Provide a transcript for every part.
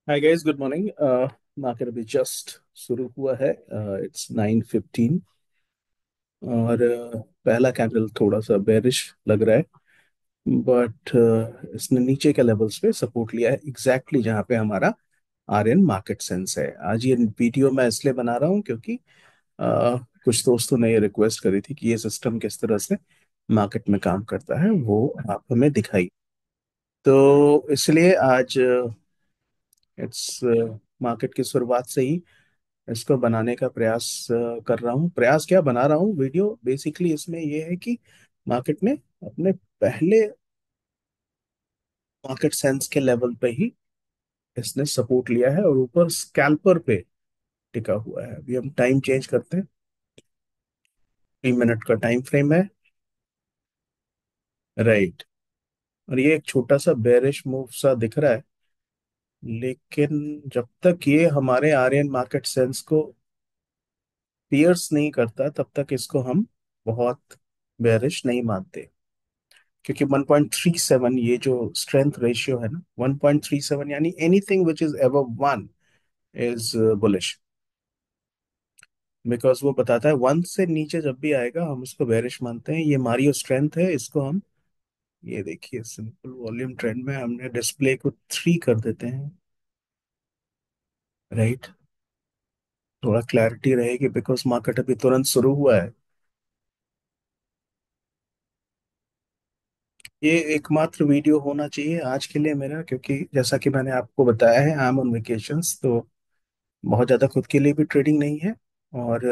Hi guys, good morning. Market अभी just शुरू हुआ है। इट्स 9:15 और पहला कैंडल थोड़ा सा बेरिश लग रहा है। बट इसने नीचे के लेवल्स पे सपोर्ट लिया है, एग्जैक्टली जहाँ पे हमारा आर्यन मार्केट सेंस है। आज ये वीडियो मैं इसलिए बना रहा हूँ क्योंकि कुछ दोस्तों ने ये रिक्वेस्ट करी थी कि ये सिस्टम किस तरह से मार्केट में काम करता है वो आप हमें दिखाई। तो इसलिए आज इट्स मार्केट की शुरुआत से ही इसको बनाने का प्रयास कर रहा हूँ। प्रयास क्या, बना रहा हूँ वीडियो। बेसिकली इसमें यह है कि मार्केट ने अपने पहले मार्केट सेंस के लेवल पे ही इसने सपोर्ट लिया है और ऊपर स्कैल्पर पे टिका हुआ है। अभी हम टाइम चेंज करते हैं। 3 मिनट का टाइम फ्रेम है। राइट। और ये एक छोटा सा बेरिश मूव सा दिख रहा है, लेकिन जब तक ये हमारे आर्यन मार्केट सेंस को पियर्स नहीं करता तब तक इसको हम बहुत बेरिश नहीं मानते। क्योंकि 1.37 ये जो स्ट्रेंथ रेशियो है ना, 1.37 यानी anything which is ever 1 is bullish. Because वो बताता है 1 से नीचे जब भी आएगा हम उसको बेरिश मानते हैं। ये मारियो स्ट्रेंथ है, इसको हम, ये देखिए सिंपल वॉल्यूम ट्रेंड में हमने डिस्प्ले को 3 कर देते हैं। राइट। थोड़ा क्लैरिटी रहेगी बिकॉज मार्केट अभी तुरंत शुरू हुआ है। ये एकमात्र वीडियो होना चाहिए आज के लिए मेरा, क्योंकि जैसा कि मैंने आपको बताया है, आई एम ऑन वेकेशंस, तो बहुत ज़्यादा खुद के लिए भी ट्रेडिंग नहीं है। और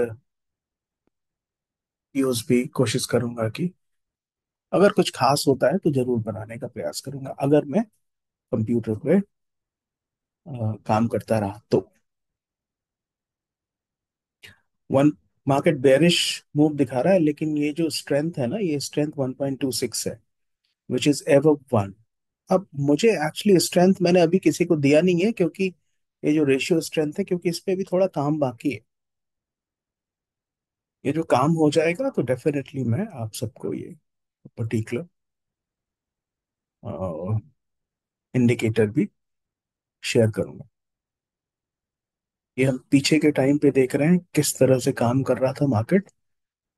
वीडियोस भी कोशिश करूंगा कि अगर कुछ खास होता है तो जरूर बनाने का प्रयास करूंगा, अगर मैं कंप्यूटर पे काम करता रहा तो। वन मार्केट बेरिश मूव दिखा रहा है, लेकिन ये जो स्ट्रेंथ है ना, ये स्ट्रेंथ 1.26 है, विच इज एवर 1। अब मुझे एक्चुअली स्ट्रेंथ मैंने अभी किसी को दिया नहीं है, क्योंकि ये जो रेशियो स्ट्रेंथ है, क्योंकि इस पे भी थोड़ा काम बाकी है। ये जो काम हो जाएगा तो डेफिनेटली मैं आप सबको ये पर्टिकुलर इंडिकेटर भी शेयर करूंगा। ये हम पीछे के टाइम पे देख रहे हैं किस तरह से काम कर रहा था मार्केट।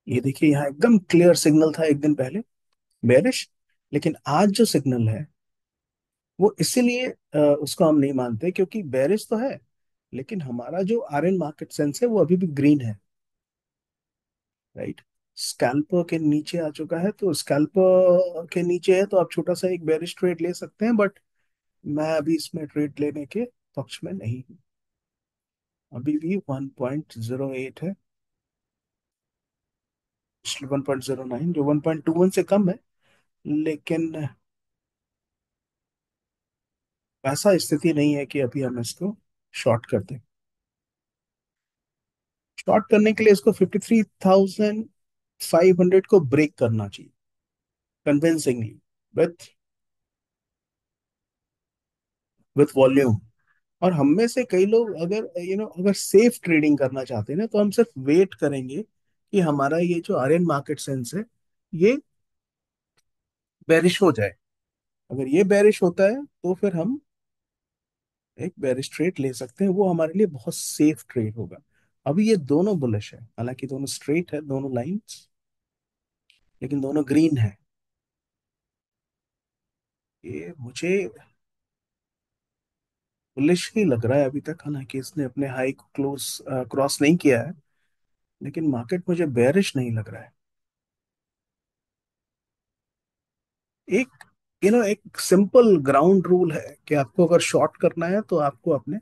ये देखिए, यहाँ एकदम क्लियर सिग्नल था एक दिन पहले, बेरिश। लेकिन आज जो सिग्नल है वो इसीलिए उसको हम नहीं मानते क्योंकि बेरिश तो है, लेकिन हमारा जो आर्यन मार्केट सेंस है वो अभी भी ग्रीन है। राइट। स्कैल्पर के नीचे आ चुका है, तो स्कैल्पर के नीचे है तो आप छोटा सा एक बेरिश ट्रेड ले सकते हैं, बट मैं अभी इसमें ट्रेड लेने के पक्ष में नहीं हूँ। अभी भी 1.08 है, 1.09 जो 1.21 से कम है। लेकिन ऐसा स्थिति नहीं है कि अभी हम इसको शॉर्ट कर दें। शॉर्ट करने के लिए इसको 53,500 को ब्रेक करना चाहिए कन्विंसिंगली, विथ विथ वॉल्यूम। और हम में से कई लोग अगर अगर सेफ ट्रेडिंग करना चाहते हैं ना, तो हम सिर्फ वेट करेंगे कि हमारा ये जो आर्यन मार्केट सेंस है ये बेरिश हो जाए। अगर ये बेरिश होता है तो फिर हम एक बेरिश ट्रेड ले सकते हैं, वो हमारे लिए बहुत सेफ ट्रेड होगा। अभी ये दोनों बुलिश है, हालांकि दोनों स्ट्रेट है दोनों लाइंस, लेकिन दोनों ग्रीन है। ये मुझे बुलिश ही लग रहा है अभी तक, हालांकि इसने अपने हाई को क्लोज क्रॉस नहीं किया है, लेकिन मार्केट मुझे बेरिश नहीं लग रहा है। एक एक सिंपल ग्राउंड रूल है कि आपको अगर शॉर्ट करना है तो आपको अपने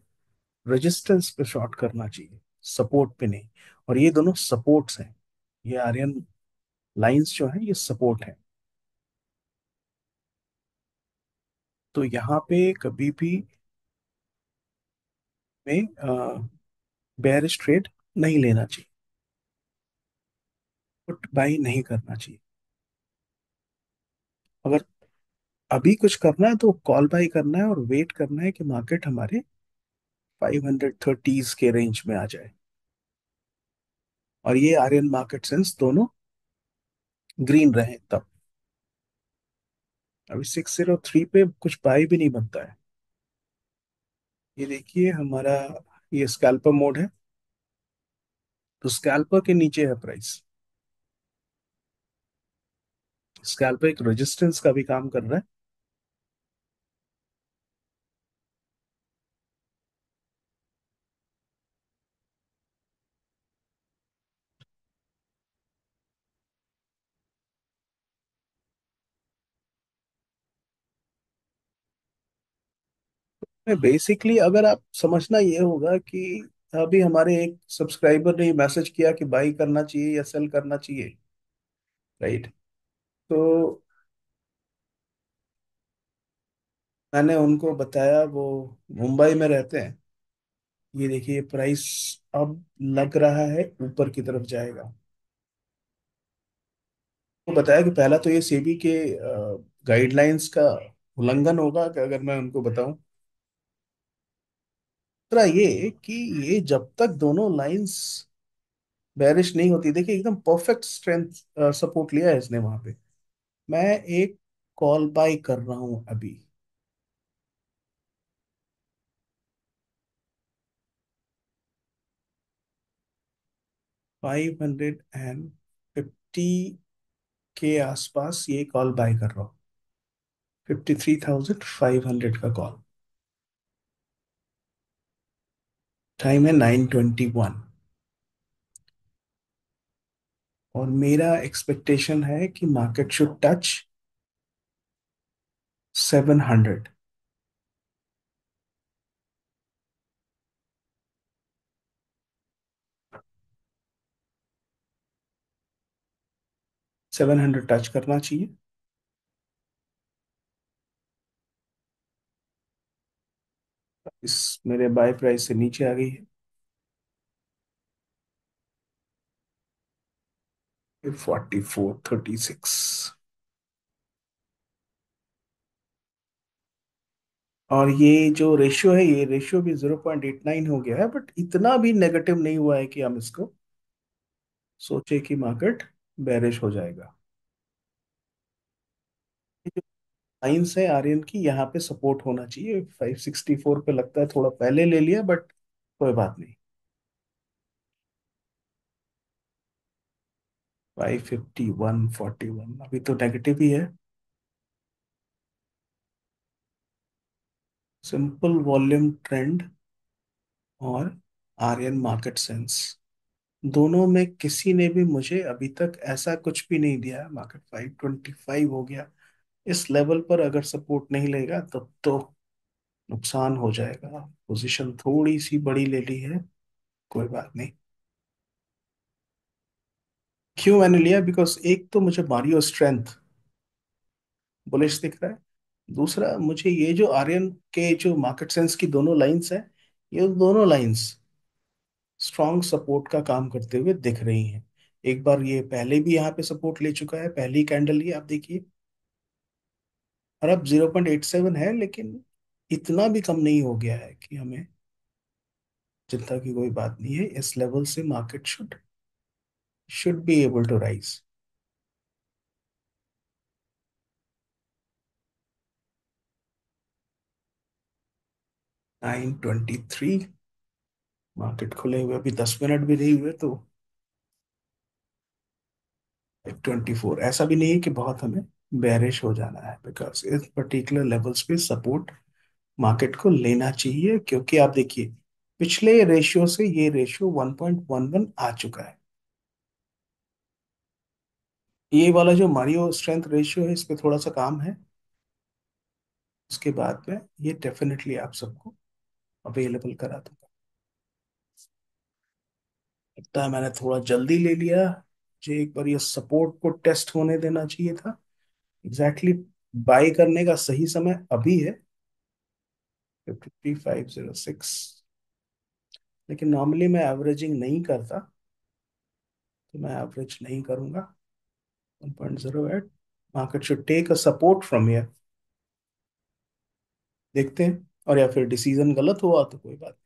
रेजिस्टेंस पे शॉर्ट करना चाहिए, सपोर्ट पे नहीं। और ये दोनों सपोर्ट्स हैं, ये आर्यन लाइंस जो है ये सपोर्ट है। तो यहाँ पे कभी भी में बेरिश ट्रेड नहीं लेना चाहिए, पुट बाई नहीं करना चाहिए। अगर अभी कुछ करना है तो कॉल बाई करना है और वेट करना है कि मार्केट हमारे 530s के रेंज में आ जाए। और ये आर्यन मार्केट सेंस दोनों ग्रीन रहे तब। अभी 603 पे कुछ बाई भी नहीं बनता है। ये देखिए हमारा, ये स्कैल्पर मोड है, तो स्कैल्पर के नीचे है प्राइस। स्कैल्पर एक रेजिस्टेंस का भी काम कर रहा है। बेसिकली अगर आप समझना ये होगा कि अभी हमारे एक सब्सक्राइबर ने मैसेज किया कि बाई करना चाहिए या सेल करना चाहिए, राइट? तो मैंने उनको बताया, वो मुंबई में रहते हैं। ये देखिए प्राइस अब लग रहा है ऊपर की तरफ जाएगा। वो बताया कि पहला तो ये सेबी के गाइडलाइंस का उल्लंघन होगा कि अगर मैं उनको बताऊं। दूसरा ये कि ये जब तक दोनों लाइंस बेरिश नहीं होती, देखिए एकदम परफेक्ट स्ट्रेंथ सपोर्ट लिया है इसने वहां पे। मैं एक कॉल बाय कर रहा हूं अभी। 550 के आसपास ये कॉल बाय कर रहा हूँ। 53,500 का कॉल। टाइम है 9:21। और मेरा एक्सपेक्टेशन है कि मार्केट शुड टच 700। 700 टच करना चाहिए। इस मेरे बाय प्राइस से नीचे आ गई है 4436। और ये जो रेशियो है, ये रेशियो भी 0.89 हो गया है, बट इतना भी नेगेटिव नहीं हुआ है कि हम इसको सोचे कि मार्केट बेरिश हो जाएगा। ये जो लाइंस है आर्यन की, यहाँ पे सपोर्ट होना चाहिए। 564 पे लगता है थोड़ा पहले ले लिया, बट कोई बात नहीं। 551 41 अभी तो नेगेटिव ही है। सिंपल वॉल्यूम ट्रेंड और आर्यन मार्केट सेंस, दोनों में किसी ने भी मुझे अभी तक ऐसा कुछ भी नहीं दिया है। मार्केट 525 हो गया, इस लेवल पर अगर सपोर्ट नहीं लेगा तब तो नुकसान हो जाएगा। पोजीशन थोड़ी सी बड़ी ले ली है, कोई बात नहीं। क्यों मैंने लिया? बिकॉज एक तो मुझे मारियो स्ट्रेंथ बुलिश दिख रहा है। दूसरा, मुझे ये जो आर्यन के जो मार्केट सेंस की दोनों लाइंस है, ये दोनों लाइंस स्ट्रॉन्ग सपोर्ट का काम करते हुए दिख रही हैं। एक बार ये पहले भी यहाँ पे सपोर्ट ले चुका है, पहली कैंडल ही आप देखिए। और अब 0.87 है, लेकिन इतना भी कम नहीं हो गया है कि हमें चिंता की कोई बात नहीं है। इस लेवल से market should be able to rise. 9:23, market खुले हुए अभी 10 मिनट भी नहीं हुए, तो 24। ऐसा भी नहीं है कि बहुत हमें बेरिश हो जाना है, बिकॉज इस पर्टिकुलर लेवल्स पे सपोर्ट मार्केट को लेना चाहिए। क्योंकि आप देखिए पिछले रेशियो से ये रेशियो 1.11 आ चुका है। ये वाला जो मारियो स्ट्रेंथ रेशियो है, इस पे थोड़ा सा काम है। उसके बाद में ये डेफिनेटली आप सबको अवेलेबल करा दूंगा। लगता है मैंने थोड़ा जल्दी ले लिया, मुझे एक बार ये सपोर्ट को टेस्ट होने देना चाहिए था। एग्जैक्टली exactly बाई करने का सही समय अभी है 53506। लेकिन नॉर्मली मैं एवरेजिंग नहीं करता, तो मैं एवरेज नहीं करूंगा। 1.08, market should take a support from here. देखते हैं, और या फिर डिसीजन गलत हुआ तो कोई बात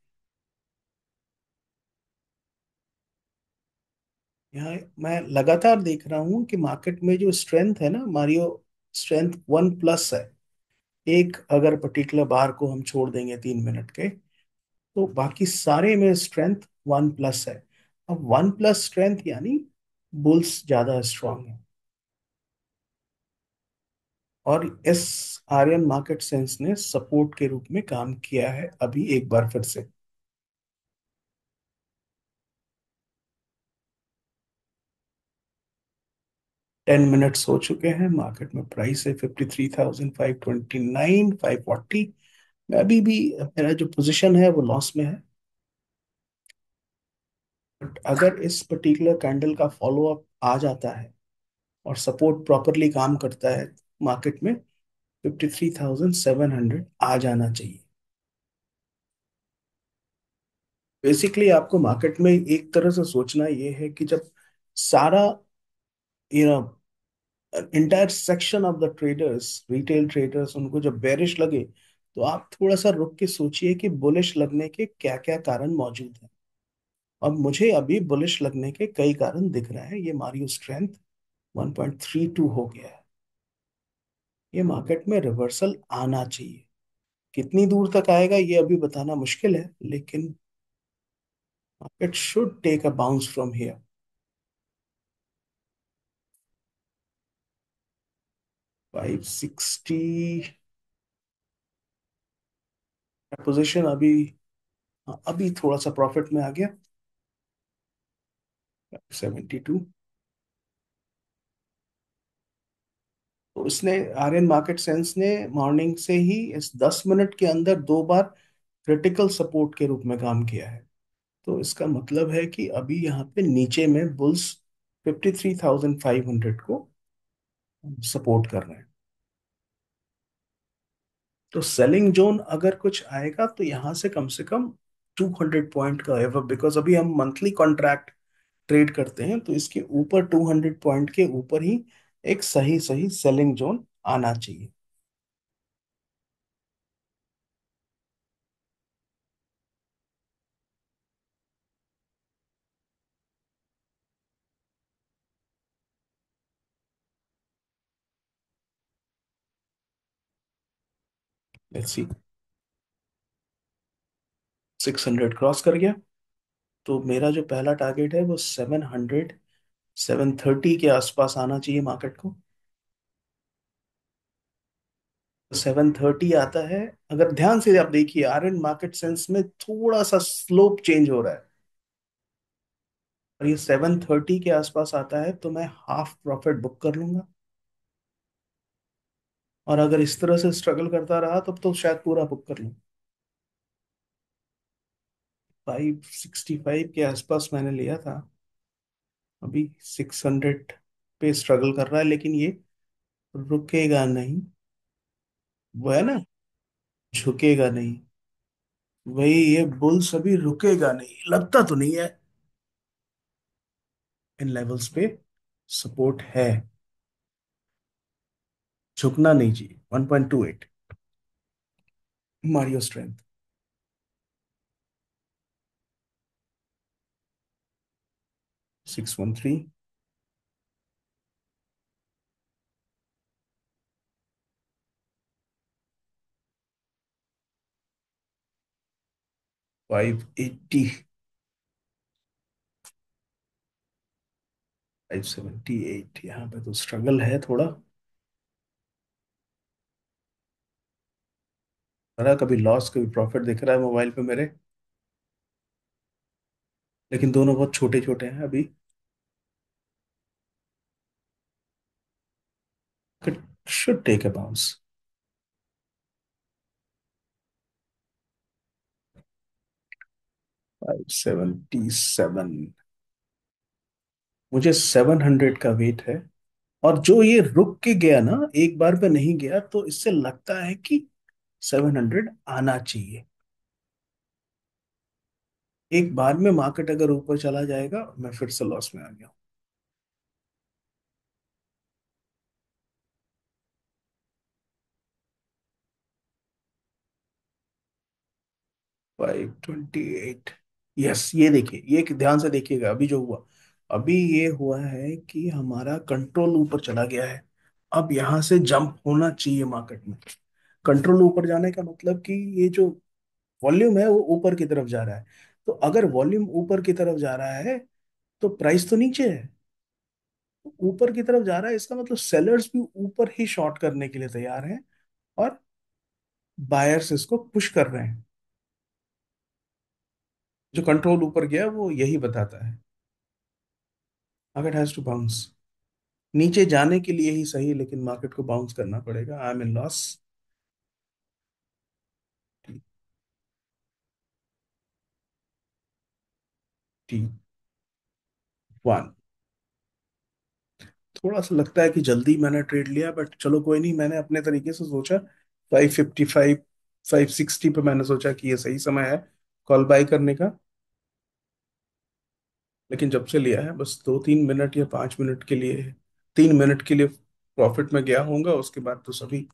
नहीं। यहाँ मैं लगातार देख रहा हूँ कि मार्केट में जो स्ट्रेंथ है ना, मारियो स्ट्रेंथ 1+ है। एक अगर पर्टिकुलर बार को हम छोड़ देंगे 3 मिनट के, तो बाकी सारे में स्ट्रेंथ वन प्लस है। अब वन प्लस स्ट्रेंथ यानी बुल्स ज्यादा स्ट्रांग है। और इस आर्यन मार्केट सेंस ने सपोर्ट के रूप में काम किया है अभी एक बार फिर से। 10 मिनट्स हो चुके हैं, मार्केट में प्राइस है 53,529, 540। मैं अभी भी, मेरा जो पोजीशन है वो लॉस में है। बट अगर इस पर्टिकुलर कैंडल का फॉलो अप आ जाता है और सपोर्ट प्रॉपरली काम करता है, मार्केट में 53,700 आ जाना चाहिए। बेसिकली आपको मार्केट में एक तरह से सोचना ये है कि जब सारा, you know, entire section of the traders, retail traders, उनको जब बेरिश लगे, तो आप थोड़ा सा रुक के सोचिए कि बुलिश लगने के क्या क्या कारण मौजूद हैं। और मुझे अभी बुलिश लगने के कई कारण दिख रहे हैं। ये मारियो स्ट्रेंथ 1.32 हो गया है। ये मार्केट में रिवर्सल आना चाहिए। कितनी दूर तक आएगा ये अभी बताना मुश्किल है, लेकिन market should take a bounce from here. 560 position अभी, हाँ, अभी थोड़ा सा प्रॉफिट में आ गया। 72। तो उसने, आर्यन मार्केट सेंस ने मॉर्निंग से ही इस 10 मिनट के अंदर दो बार क्रिटिकल सपोर्ट के रूप में काम किया है। तो इसका मतलब है कि अभी यहाँ पे नीचे में बुल्स 53,500 को सपोर्ट कर रहे हैं। तो सेलिंग जोन अगर कुछ आएगा तो यहाँ से कम 200 पॉइंट का है, बिकॉज अभी हम मंथली कॉन्ट्रैक्ट ट्रेड करते हैं, तो इसके ऊपर 200 पॉइंट के ऊपर ही एक सही सही सेलिंग जोन आना चाहिए। Let's see. 600 क्रॉस कर गया। तो मेरा जो पहला टारगेट है वो 700, 730 के आसपास आना चाहिए मार्केट को। 730 आता है। अगर ध्यान से आप देखिए, आर्यन मार्केट सेंस में थोड़ा सा स्लोप चेंज हो रहा है, और ये 730 के आसपास आता है तो मैं हाफ प्रॉफिट बुक कर लूंगा। और अगर इस तरह से स्ट्रगल करता रहा तब तो शायद पूरा बुक कर लूँ। 565 के आसपास मैंने लिया था। अभी 600 पे स्ट्रगल कर रहा है, लेकिन ये रुकेगा नहीं। वो है ना, झुकेगा नहीं। वही, ये बुल्स अभी रुकेगा नहीं, लगता तो नहीं है। इन लेवल्स पे सपोर्ट है, झुकना नहीं चाहिए। 1.28 मारियो स्ट्रेंथ। 613। 580। 578। यहाँ पे तो स्ट्रगल है थोड़ा। मेरा कभी लॉस कभी प्रॉफिट दिख रहा है मोबाइल पे मेरे, लेकिन दोनों बहुत छोटे छोटे हैं अभी। It should take a bounce। 577। मुझे 700 का वेट है। और जो ये रुक के गया ना, एक बार पे नहीं गया, तो इससे लगता है कि 700 आना चाहिए। एक बार में मार्केट अगर ऊपर चला जाएगा, मैं फिर से लॉस में आ गया। 528। यस, ये देखिए, ये ध्यान से देखिएगा अभी जो हुआ। अभी ये हुआ है कि हमारा कंट्रोल ऊपर चला गया है। अब यहां से जंप होना चाहिए मार्केट में। कंट्रोल ऊपर जाने का मतलब कि ये जो वॉल्यूम है वो ऊपर की तरफ जा रहा है। तो अगर वॉल्यूम ऊपर की तरफ जा रहा है तो प्राइस तो नीचे है। ऊपर की तरफ जा रहा है इसका मतलब सेलर्स भी ऊपर ही शॉर्ट करने के लिए तैयार हैं, और बायर्स इसको पुश कर रहे हैं। जो कंट्रोल ऊपर गया वो यही बताता है। Market has to bounce. नीचे जाने के लिए ही सही, लेकिन मार्केट को बाउंस करना पड़ेगा। I am in loss. T1। थोड़ा सा लगता है कि जल्दी मैंने ट्रेड लिया, बट चलो कोई नहीं, मैंने अपने तरीके से सोचा। 555, 560 पे मैंने सोचा कि ये सही समय है कॉल बाई करने का। लेकिन जब से लिया है बस 2-3 मिनट या 5 मिनट के लिए, 3 मिनट के लिए प्रॉफिट में गया होऊंगा, उसके बाद तो सभी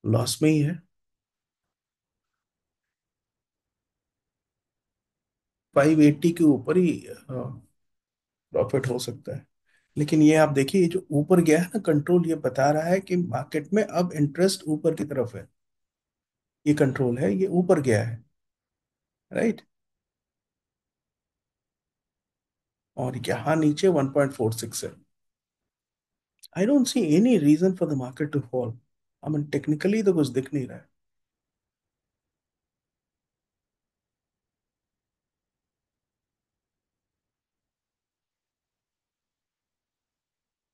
लॉस में ही है। 580 के ऊपर ही प्रॉफिट हो सकता है। लेकिन ये आप देखिए, ये जो ऊपर गया है ना कंट्रोल, ये बता रहा है कि मार्केट में अब इंटरेस्ट ऊपर की तरफ है। ये कंट्रोल है, ये ऊपर गया है। राइट। और यहाँ नीचे 1.46 है। I don't see any reason for the market to fall. I mean technically तो कुछ दिख नहीं रहा है।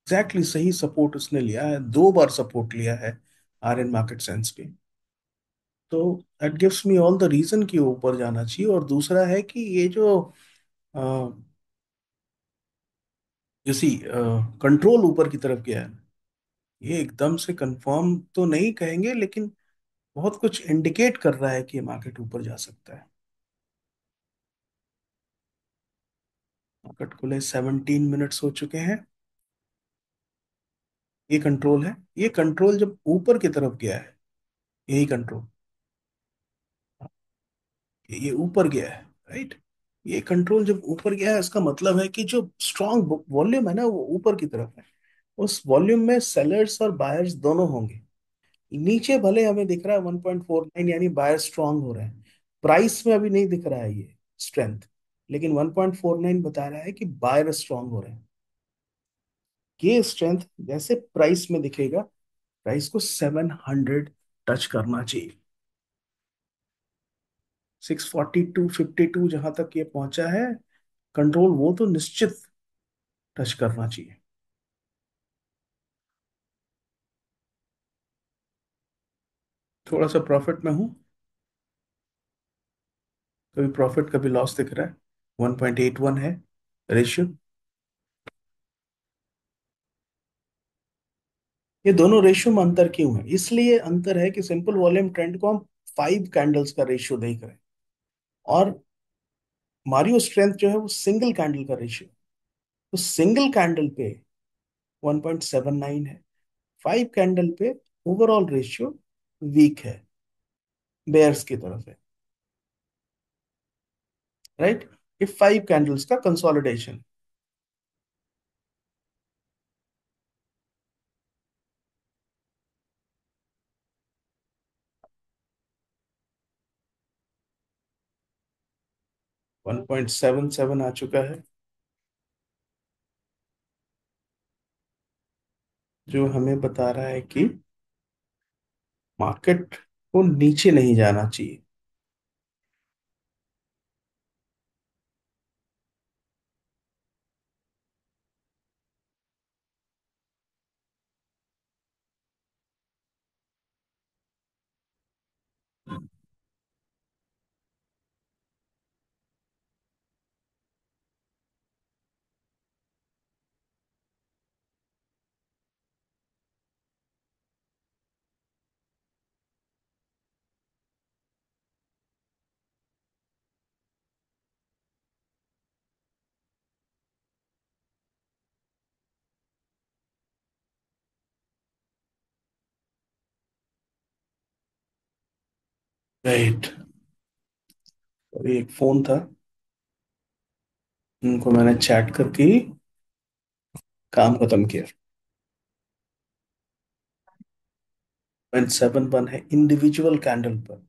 एग्जैक्टली सही सपोर्ट उसने लिया है, 2 बार सपोर्ट लिया है आर एन मार्केट सेंस पे। तो that gives me all the reason कि वो ऊपर जाना चाहिए। और दूसरा है कि ये जो अ, जैसी कंट्रोल ऊपर की तरफ गया है, ये एकदम से कंफर्म तो नहीं कहेंगे, लेकिन बहुत कुछ इंडिकेट कर रहा है कि ये मार्केट ऊपर जा सकता है। मार्केट खुले 17 मिनट्स हो चुके हैं। ये कंट्रोल है। ये कंट्रोल जब ऊपर की तरफ गया है, यही कंट्रोल, ये ऊपर गया है। राइट। ये कंट्रोल जब ऊपर गया है, इसका मतलब है कि जो स्ट्रांग वॉल्यूम है ना वो ऊपर की तरफ है। उस वॉल्यूम में सेलर्स और बायर्स दोनों होंगे। नीचे भले हमें दिख रहा है 1.49, यानी बायर स्ट्रांग हो रहे हैं। प्राइस में अभी नहीं दिख रहा है ये स्ट्रेंथ, लेकिन 1.49 बता रहा है कि बायर स्ट्रांग हो रहे हैं। ये स्ट्रेंथ जैसे प्राइस में दिखेगा, प्राइस को 700 टच करना चाहिए। 642.52 जहां तक ये पहुंचा है कंट्रोल, वो तो निश्चित टच करना चाहिए। थोड़ा सा प्रॉफिट में हूँ। कभी प्रॉफिट कभी लॉस दिख रहा है। 1.81 है रेशियो। ये दोनों रेशियो में अंतर क्यों है? इसलिए अंतर है कि सिंपल वॉल्यूम ट्रेंड को हम 5 कैंडल्स का रेशियो देख रहे हैं, और मारियो स्ट्रेंथ जो है वो सिंगल कैंडल का रेशियो। तो सिंगल कैंडल पे 1.79 है, 5 कैंडल पे ओवरऑल रेशियो वीक है, बेयर्स की तरफ है। राइट। ये 5 कैंडल्स का कंसोलिडेशन। 1.77 आ चुका है, जो हमें बता रहा है कि मार्केट को नीचे नहीं जाना चाहिए। राइट। अभी एक फोन था, उनको मैंने चैट करके ही काम खत्म किया। 0.71 है इंडिविजुअल कैंडल पर।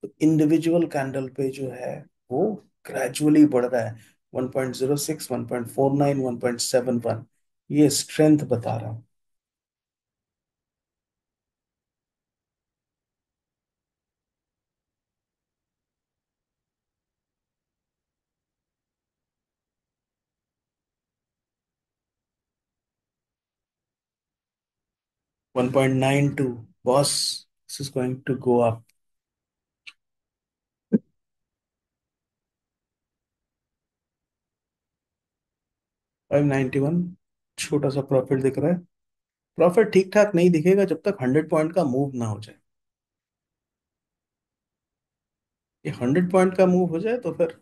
तो इंडिविजुअल कैंडल पे जो है वो ग्रेजुअली बढ़ रहा है। 1.06, 1.49, 1.71, ये स्ट्रेंथ बता रहा हूँ। 1.92, boss, this is going to go up. 591, छोटा सा प्रॉफिट दिख रहा है। प्रॉफिट ठीक ठाक नहीं दिखेगा जब तक 100 पॉइंट का मूव ना हो जाए। ये 100 पॉइंट का मूव हो जाए तो फिर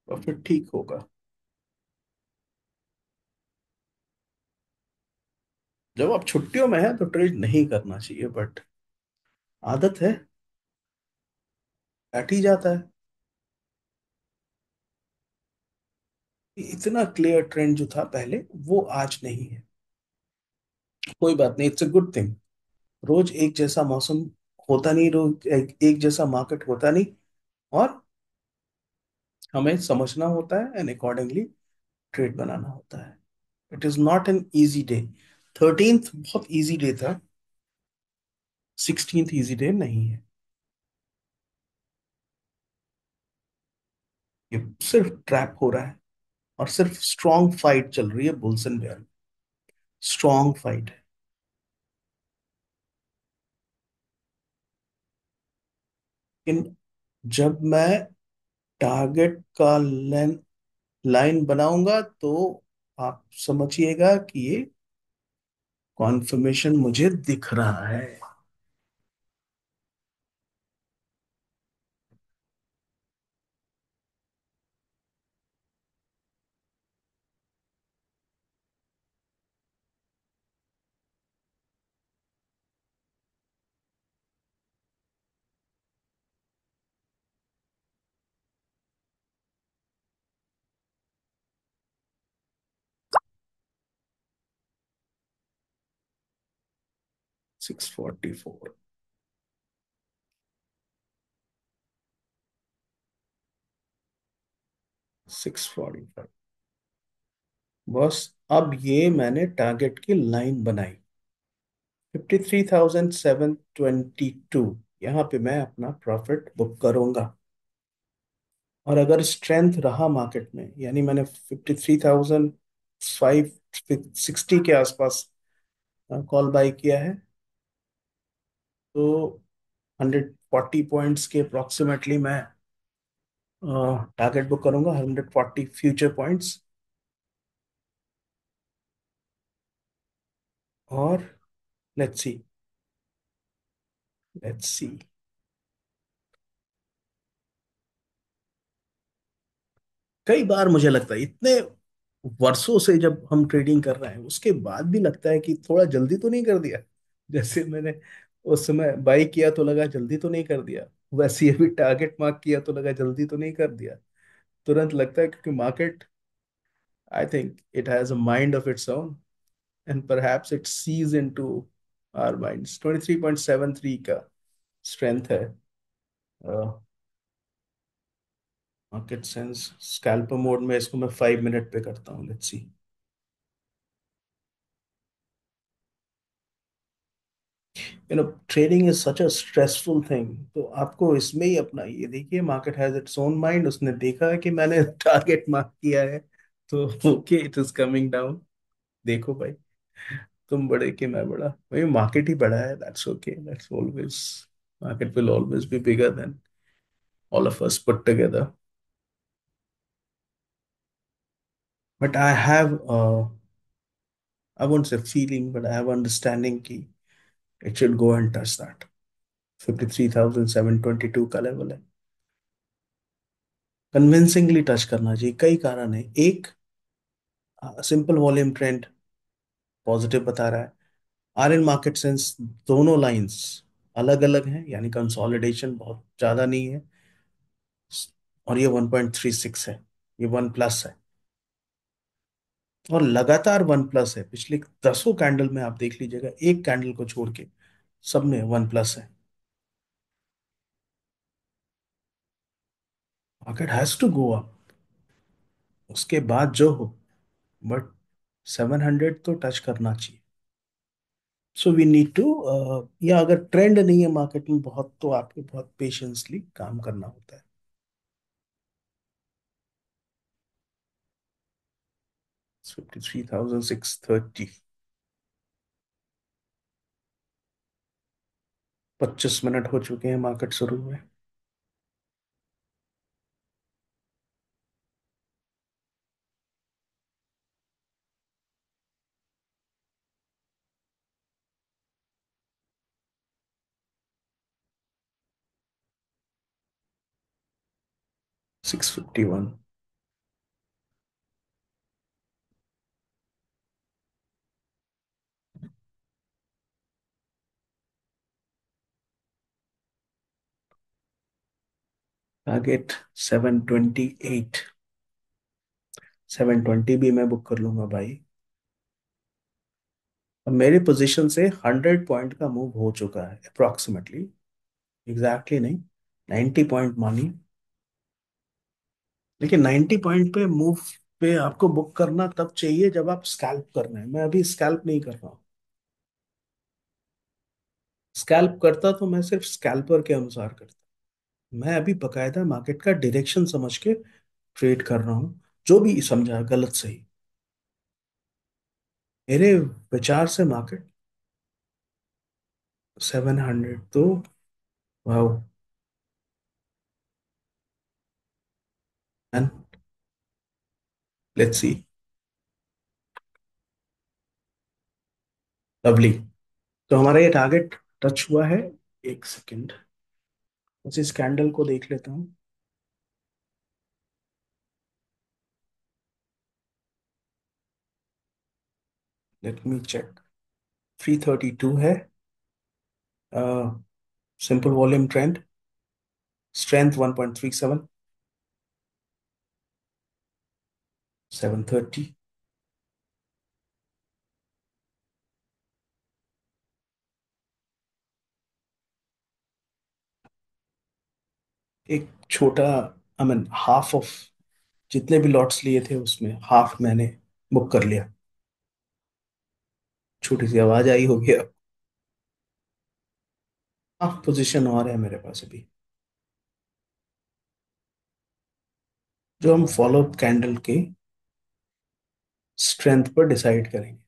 प्रॉफिट ठीक होगा। जब आप छुट्टियों में हैं तो ट्रेड नहीं करना चाहिए, बट आदत है, बैठ ही जाता है। इतना क्लियर ट्रेंड जो था पहले वो आज नहीं है। कोई बात नहीं, इट्स अ गुड थिंग। रोज एक जैसा मौसम होता नहीं, रोज एक जैसा मार्केट होता नहीं। और हमें समझना होता है एंड अकॉर्डिंगली ट्रेड बनाना होता है। It is not an easy day. 13th बहुत इजी डे था, 16th इजी डे नहीं है। ये सिर्फ ट्रैप हो रहा है, और सिर्फ स्ट्रॉन्ग फाइट चल रही है bulls and bear. Strong fight है। लेकिन जब मैं टारगेट का लाइन बनाऊंगा तो आप समझिएगा कि ये कॉन्फर्मेशन मुझे दिख रहा है। 644, 645। बस अब ये मैंने टारगेट की लाइन बनाई, 53,722। यहाँ पे मैं अपना प्रॉफिट बुक करूंगा। और अगर स्ट्रेंथ रहा मार्केट में, यानी मैंने 53,560 के आसपास कॉल बाय किया है, तो 140 पॉइंट्स के अप्रोक्सीमेटली मैं टारगेट बुक करूंगा, 140 फ्यूचर पॉइंट्स। और लेट्स सी, लेट्स सी। कई बार मुझे लगता है, इतने वर्षों से जब हम ट्रेडिंग कर रहे हैं उसके बाद भी लगता है कि थोड़ा जल्दी तो नहीं कर दिया। जैसे मैंने उस समय बाई किया तो लगा जल्दी तो नहीं कर दिया, वैसे ये भी टारगेट मार्क किया तो लगा जल्दी तो नहीं कर दिया। तुरंत लगता है क्योंकि market, I think it has a mind of its own, and perhaps it sees into our minds. 23.73 का स्ट्रेंथ है। मार्केट सेंस स्कैल्पर मोड में इसको मैं 5 मिनट पे करता हूँ, let's see. Trading is such a stressful thing, तो आपको इसमें ही अपना ये देखिए, market has its own mind, उसने देखा है कि मैंने टारगेट मार्क किया है, तो okay it is coming down. देखो भाई, तुम बड़े कि मैं बड़ा, भाई मार्केट ही बड़ा है, that's okay, that's always, market will always be bigger than all of us put together. But I have, I won't say feeling, but I have understanding कि it should go and touch that 53,722 का level है। Convincingly touch करना चाहिए, कई कारण है। एक, simple volume trend positive बता रहा है। आर इन मार्केट सेंस दोनों लाइंस अलग अलग हैं, यानी कंसोलिडेशन बहुत ज्यादा नहीं है। और ये 1.36 है, ये वन प्लस है, और लगातार वन प्लस है। पिछले दसों कैंडल में आप देख लीजिएगा, एक कैंडल को छोड़ के सब में वन प्लस है। Market has to go up, उसके बाद जो हो, बट 700 तो टच करना चाहिए। सो वी नीड टू, या अगर ट्रेंड नहीं है मार्केट में बहुत, तो आपको बहुत पेशेंसली काम करना होता है। 53,630। 25 मिनट हो चुके हैं मार्केट शुरू हुए। 651। टारगेट 728। 720 भी मैं बुक कर लूंगा भाई। अब मेरी पोजीशन से 100 पॉइंट का मूव हो चुका है अप्रोक्सीमेटली। एग्जैक्टली नहीं, 90 पॉइंट मानी। लेकिन 90 पॉइंट पे मूव पे आपको बुक करना तब चाहिए जब आप स्कैल्प कर रहे हैं। मैं अभी स्कैल्प नहीं कर रहा हूँ। स्कैल्प करता तो मैं सिर्फ स्कैल्पर के अनुसार करता। मैं अभी बकायदा मार्केट का डायरेक्शन समझ के ट्रेड कर रहा हूँ। जो भी समझा गलत सही, मेरे विचार से मार्केट 700 तो, वाह। And let's see. लवली। तो हमारा ये टारगेट टच हुआ है। एक सेकेंड, बस इस कैंडल को देख लेता हूँ। Let me check. 332 है। Simple volume trend, strength 1.37। 730। एक छोटा, आई मीन हाफ ऑफ, जितने भी लॉट्स लिए थे उसमें हाफ मैंने बुक कर लिया। छोटी सी आवाज आई होगी अब। हाफ पोजीशन और है मेरे पास अभी, जो हम फॉलो अप कैंडल के स्ट्रेंथ पर डिसाइड करेंगे।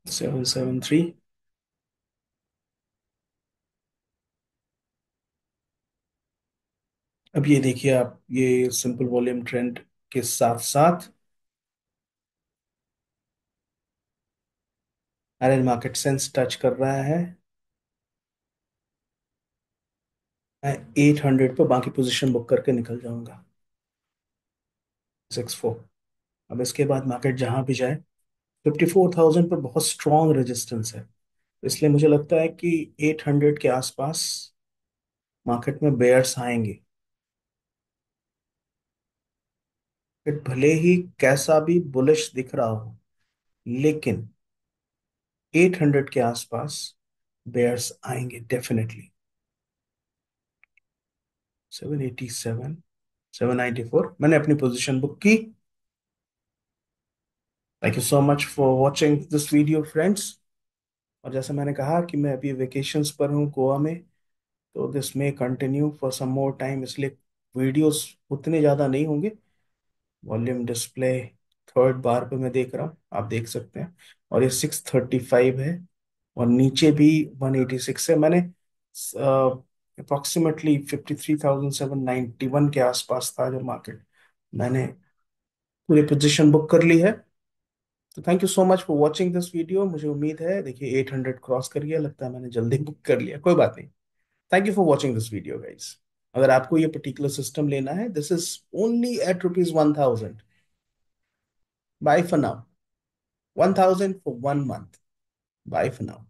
773। अब ये देखिए आप, ये सिंपल वॉल्यूम ट्रेंड के साथ साथ आयरन मार्केट सेंस टच कर रहा है। मैं 800 पर बाकी पोजीशन बुक करके निकल जाऊंगा। 64। अब इसके बाद मार्केट जहां भी जाए, 54,000 पर बहुत स्ट्रॉन्ग रेजिस्टेंस है। इसलिए मुझे लगता है कि 800 के आसपास मार्केट में बेयर्स आएंगे। फिर भले ही कैसा भी बुलिश दिख रहा हो, लेकिन 800 के आसपास बेयर्स आएंगे डेफिनेटली। 787। 794 मैंने अपनी पोजीशन बुक की। Thank you so much for watching this video friends. और जैसे मैंने कहा कि मैं अभी वेकेशंस पर हूँ गोवा में, तो this may continue for some more time, इसलिए वीडियोस उतने ज़्यादा नहीं होंगे। वॉल्यूम डिस्प्ले थर्ड बार पे मैं देख रहा हूँ, आप देख सकते हैं। और ये 635 है, और नीचे भी 186 है। मैंने अप्रोक्सीमेटली 53,791 के आसपास था जब मार्केट, मैंने पूरी पोजीशन बुक कर ली है। तो thank you so much for watching this video. मुझे उम्मीद है, देखिए 800 क्रॉस कर गया, लगता है मैंने जल्दी बुक कर लिया, कोई बात नहीं। Thank you for watching this video guys. अगर आपको ये पर्टिकुलर सिस्टम लेना है, this is only at rupees 1000। Bye for now. 1000 for 1 month। Bye for now.